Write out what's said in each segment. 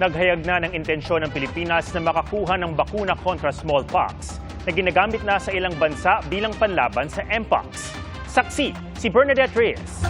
Naghayag na ng intensyon ng Pilipinas na makakuha ng bakuna kontra smallpox na ginagamit na sa ilang bansa bilang panlaban sa Mpox. Saksi, si Bernadette Reyes.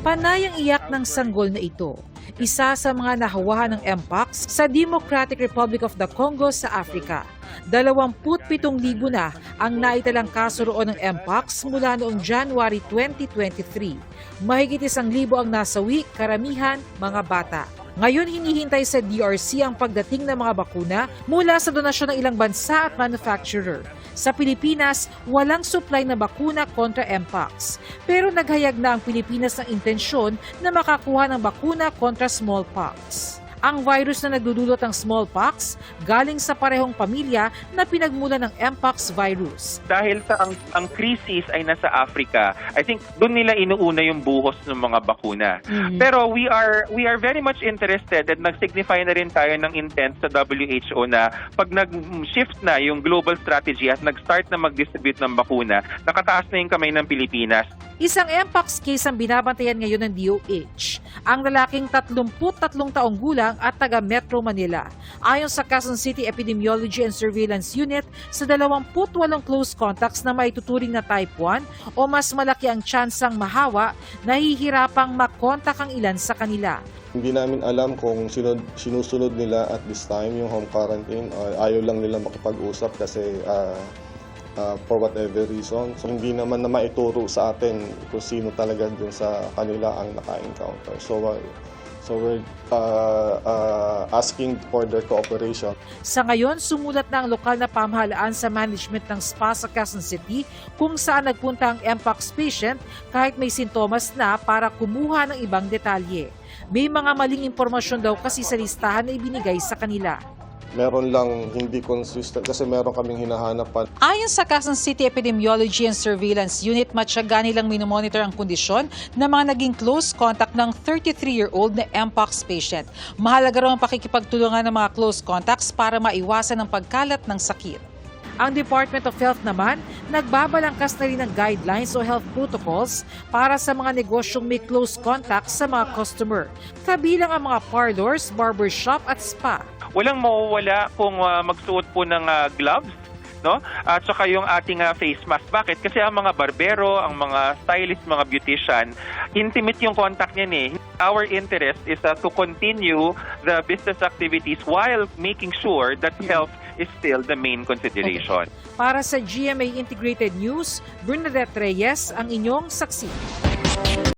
Panay ang iyak ng sanggol na ito. Isa sa mga nahawahan ng Mpox sa Democratic Republic of the Congo sa Africa. 27,000 na ang naitalang kaso roon ng Mpox mula noong January 2023. Mahigit 1,000 ang nasawi, karamihan mga bata. Ngayon hinihintay sa DRC ang pagdating ng mga bakuna mula sa donasyon ng ilang bansa at manufacturer. Sa Pilipinas, walang supply na bakuna kontra Mpox. Pero naghayag na ang Pilipinas ng intensyon na makakuha ng bakuna kontra smallpox. Ang virus na nagdudulot ng smallpox galing sa parehong pamilya na pinagmulan ng Mpox virus. Dahil sa ang crisis ay nasa Africa, I think doon nila inuuna yung buhos ng mga bakuna. Pero we are very much interested at nag-signify na rin tayo ng intent sa WHO na pag nag-shift na yung global strategy at nag-start na mag-distribute ng bakuna, nakataas na yung kamay ng Pilipinas. Isang Mpox case ang binabantayan ngayon ng DOH. Ang lalaking 33 taong gulang at taga Metro Manila. Ayon sa Quezon City Epidemiology and Surveillance Unit, sa 28 close contacts na maituturing na type 1 o mas malaki ang tsansang mahawa, nahihirapang makontak ang ilan sa kanila. Hindi namin alam kung sinusunod nila at this time yung home quarantine. Ayaw lang nila makipag-usap kasi for whatever reason. So hindi naman na maituro sa atin kung sino talaga dun sa kanila ang naka-encounter. So we're asking for their cooperation. Sa ngayon, sumulat na ang lokal na pamahalaan sa management ng spa sa Quezon City kung saan nagpunta ang Mpox patient kahit may sintomas na para kumuha ng ibang detalye. May mga maling impormasyon daw kasi sa listahan na ibinigay sa kanila. Meron lang hindi consistent kasi meron kaming hinahanap pa. Ayon sa Quezon City Epidemiology and Surveillance Unit, matyaga nilang minomonitor ang kondisyon ng mga naging close contact ng 33-year-old na Mpox patient. Mahalaga raw ang pakikipagtulungan ng mga close contacts para maiwasan ang pagkalat ng sakit. Ang Department of Health naman, nagbabalangkas na rin ng guidelines o health protocols para sa mga negosyong may close contact sa mga customer. Kabilang ang mga parlors, barbershop at spa. Walang mawawala kung magsuot po ng gloves, no? At saka yung ating face mask. Bakit? Kasi ang mga barbero, ang mga stylist, mga beautician, intimate yung contact niyan eh. Our interest is to continue the business activities while making sure that health is still the main consideration. Para sa GMA Integrated News, Bernadette Reyes ang inyong saksi.